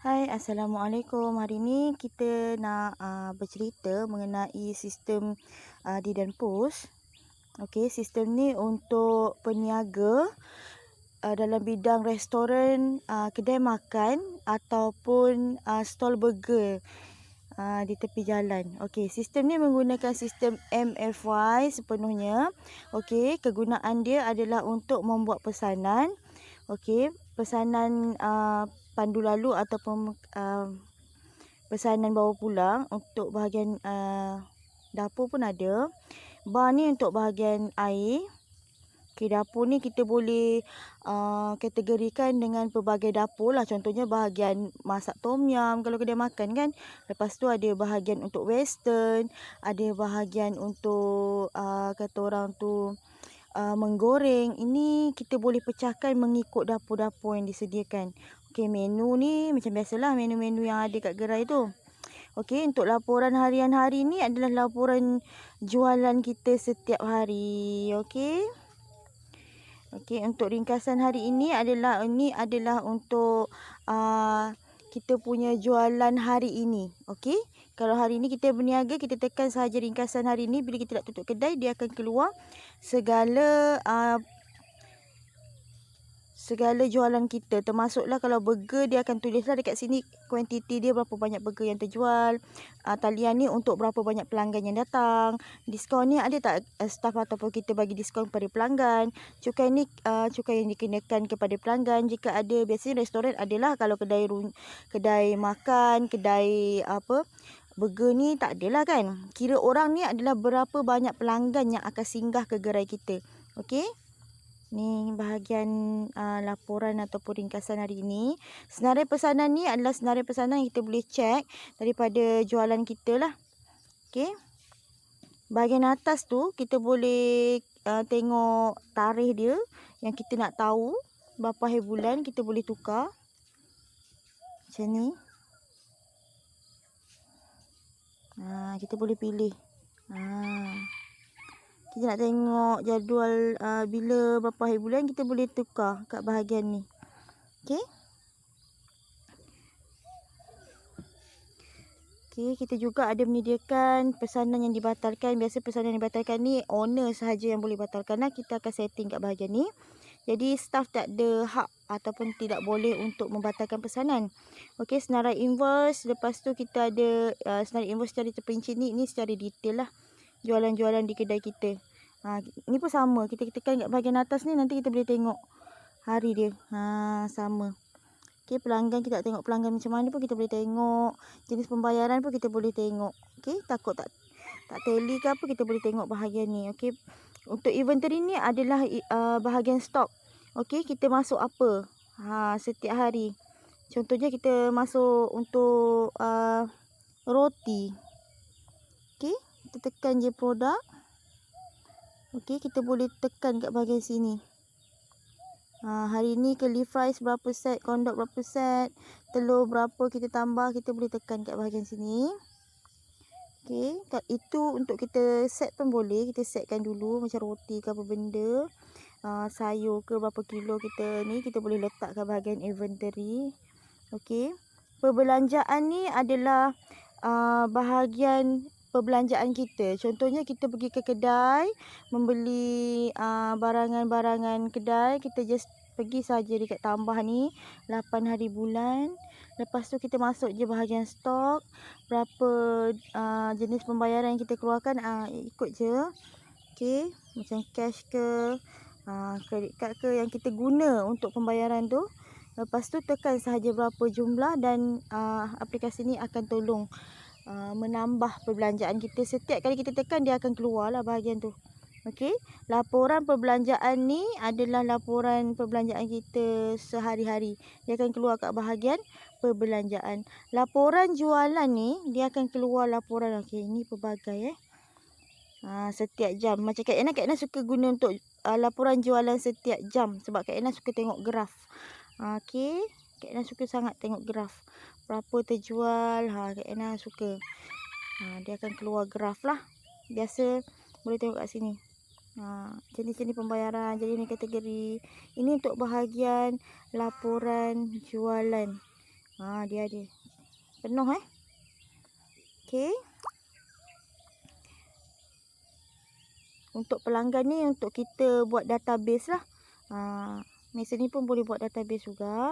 Hai, Assalamualaikum. Hari ni kita nak bercerita mengenai sistem Didan Pos. Okey, sistem ni untuk peniaga dalam bidang restoran, kedai makan ataupun stall burger di tepi jalan. Okey, sistem ni menggunakan sistem MFY sepenuhnya. Okey, kegunaan dia adalah untuk membuat pesanan. Okey, pesanan pandu lalu ataupun pesanan bawa pulang. Untuk bahagian dapur pun ada. Bar ni untuk bahagian air. Okey, dapur ni kita boleh kategorikan dengan pelbagai dapur lah. Contohnya bahagian masak tom yum kalau kedai makan kan. Lepas tu ada bahagian untuk western, ada bahagian untuk kata orang tu menggoreng. Ini kita boleh pecahkan mengikut dapur-dapur yang disediakan. Okey, menu ni macam biasalah menu-menu yang ada kat gerai tu. Okey, untuk laporan harian hari ni adalah laporan jualan kita setiap hari. Okey. Okey, untuk ringkasan hari ini adalah untuk kita punya jualan hari ini. Okey. Kalau hari ini kita berniaga, kita tekan sahaja ringkasan hari ini. Bila kita nak tutup kedai, dia akan keluar segala jualan kita. Termasuklah kalau burger, dia akan tulislah dekat sini kuantiti dia berapa banyak burger yang terjual. Talian ni untuk berapa banyak pelanggan yang datang. Diskaun ni ada tak staff ataupun kita bagi diskaun kepada pelanggan. Cukai ni cukai yang dikenakan kepada pelanggan. Jika ada, biasanya restoran adalah. Kalau kedai makan, kedai burger ni tak adalah kan. Kira orang ni adalah berapa banyak pelanggan yang akan singgah ke gerai kita. Okey. Ni bahagian laporan ataupun ringkasan hari ini. Senarai pesanan ni adalah senarai pesanan yang kita boleh cek daripada jualan kita lah. Okey. Bahagian atas tu kita boleh tengok tarikh dia yang kita nak tahu berapa hari bulan, kita boleh tukar. Macam ni. Kita boleh pilih. Kita nak tengok jadual bila berapa hari bulan, kita boleh tukar kat bahagian ni. Okey. Okey, kita juga ada menyediakan pesanan yang dibatalkan. Biasa pesanan yang dibatalkan ni owner sahaja yang boleh batalkan lah. Kita akan setting kat bahagian ni. Jadi staff tak ada hak ataupun tidak boleh untuk membatalkan pesanan. Okey, senarai invoice. Lepas tu kita ada senarai invoice secara terperinci ni. Ini secara detail lah jualan-jualan di kedai kita. Ini pun sama. Kita tekan kat bahagian atas ni, nanti kita boleh tengok hari dia. Sama. Okey, pelanggan, kita nak tengok pelanggan macam mana pun kita boleh tengok. Jenis pembayaran pun kita boleh tengok. Okey, takut tak tally ke apa, kita boleh tengok bahagian ni. Okey, untuk inventory ni adalah bahagian stok. Okey, kita masuk apa setiap hari. Contohnya kita masuk untuk roti. Okey, kita tekan je produk. Okey, kita boleh tekan kat bahagian sini. Hari ni curly fries berapa set, kondok berapa set, telur berapa kita tambah, kita boleh tekan kat bahagian sini. Okey, itu untuk kita set pun boleh. Kita setkan dulu macam roti ke apa benda. Sayur ke berapa kilo kita boleh letak kat bahagian inventory. Okey. Perbelanjaan ni adalah bahagian perbelanjaan kita. Contohnya kita pergi ke kedai membeli barangan-barangan kedai, kita just pergi saja dekat tambah ni 8 hari bulan. Lepas tu kita masuk je bahagian stok, berapa jenis pembayaran yang kita keluarkan, ikut je. Okey, macam cash ke credit card ke yang kita guna untuk pembayaran tu. Lepas tu tekan sahaja berapa jumlah dan aplikasi ni akan tolong menambah perbelanjaan kita. Setiap kali kita tekan, dia akan keluar lah bahagian tu. Okey, laporan perbelanjaan ni adalah laporan perbelanjaan kita sehari-hari. Dia akan keluar kat bahagian perbelanjaan. Laporan jualan ni, dia akan keluar laporan. Okey, ni pelbagai setiap jam. Macam Kak Ena suka guna untuk laporan jualan setiap jam. Sebab Kak Ena suka tengok graf. Okey, Kak Ena suka sangat tengok graf. Berapa terjual, Kak Ena suka. Dia akan keluar graf lah. Biasa boleh tengok kat sini. Jenis-jenis pembayaran, jenis kategori. Ini untuk bahagian laporan jualan. Dia ada penuh okey. Untuk pelanggan ni untuk kita buat database lah. Mesin ni pun boleh buat database juga.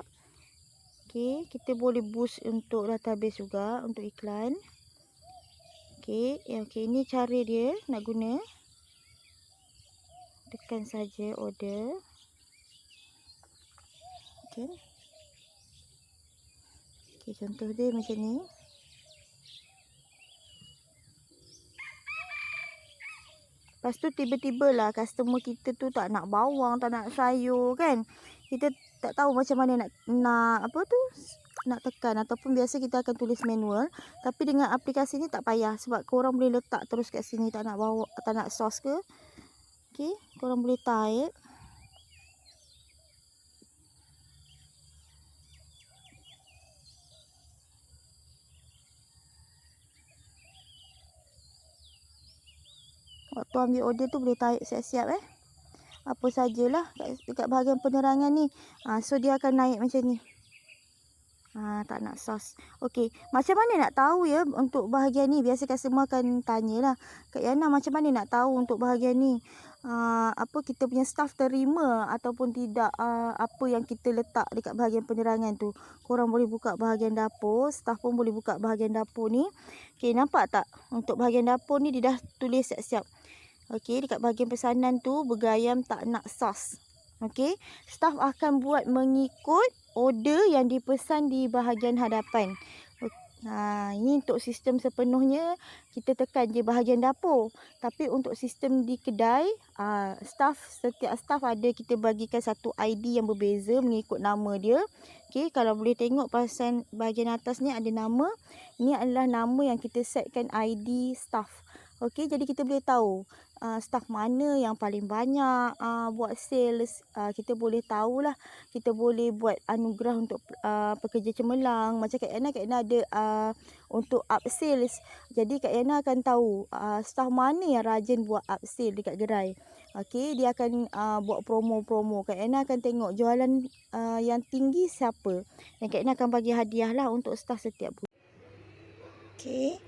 Okey, kita boleh boost untuk database juga untuk iklan. Okey, ini cara dia nak guna. Tekan saja order. Okey. Contoh dia macam ni. Lepas tu tiba-tiba lah customer kita tu tak nak bawang, tak nak sayur kan. Kita tak tahu macam mana nak tekan, ataupun biasa kita akan tulis manual. Tapi dengan aplikasi ni tak payah sebab korang boleh letak terus kat sini, tak nak bawang, tak nak sos ke. Okey, korang boleh type. Waktu ambil order tu boleh type siap-siap apa sajalah dekat bahagian penerangan ni. So dia akan naik macam ni. Tak nak sos. Okey, macam mana nak tahu ya untuk bahagian ni? Biasa customer akan tanyalah, Kak Yana macam mana nak tahu untuk bahagian ni? Kita punya staff terima ataupun tidak apa yang kita letak dekat bahagian penerangan tu. Korang boleh buka bahagian dapur, staff pun boleh buka bahagian dapur ni. Okey, nampak tak? Untuk bahagian dapur ni dia dah tulis siap-siap. Okey, dekat bahagian pesanan tu bergayam tak nak sos. Okey, staff akan buat mengikut order yang dipesan di bahagian hadapan. Ini untuk sistem sepenuhnya kita tekan je bahagian dapur. Tapi untuk sistem di kedai, setiap staff ada, kita bagikan satu ID yang berbeza mengikut nama dia. Okey, kalau boleh tengok pasal bahagian atas ni ada nama. Ini adalah nama yang kita setkan ID staff. Okey, jadi kita boleh tahu staff mana yang paling banyak buat sales. Kita boleh tahulah, kita boleh buat anugerah untuk pekerja cemerlang. Macam Kak Yana ada untuk up sales. Jadi Kak Yana akan tahu staff mana yang rajin buat up sale dekat gerai. Okey, dia akan buat promo-promo. Kak Yana akan tengok jualan yang tinggi siapa. Dan Kak Yana akan bagi hadiah lah untuk staff setiap bulan. Okey,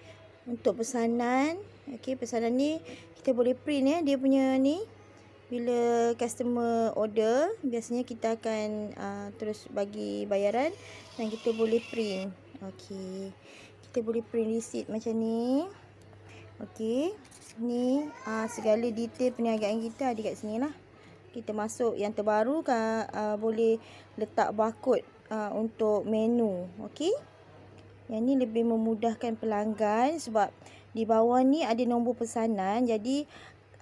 untuk pesanan. Okey, pesanan ni kita boleh print dia punya ni. Bila customer order, biasanya kita akan terus bagi bayaran dan kita boleh print. Okey, kita boleh print receipt macam ni. Okey, ni segala detail perniagaan kita ada kat sini lah. Kita masuk yang terbaru boleh letak barcode untuk menu. Okey, yang ni lebih memudahkan pelanggan sebab di bawah ni ada nombor pesanan. Jadi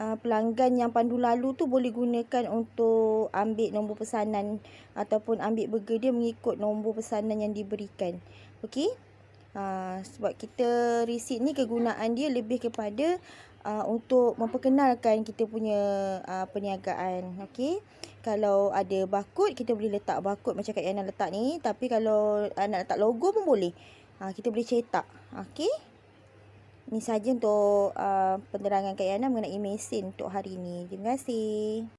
pelanggan yang pandu lalu tu boleh gunakan untuk ambil nombor pesanan ataupun ambil burger dia mengikut nombor pesanan yang diberikan. Okey, sebab kita receipt ni kegunaan dia lebih kepada untuk memperkenalkan kita punya perniagaan. Okey, kalau ada barcode kita boleh letak barcode macam Kak Yana letak ni. Tapi kalau nak letak logo pun boleh. Kita boleh cetak. Okey, ini saja untuk penerangan Kak Yana mengenai mesin untuk hari ini. Terima kasih.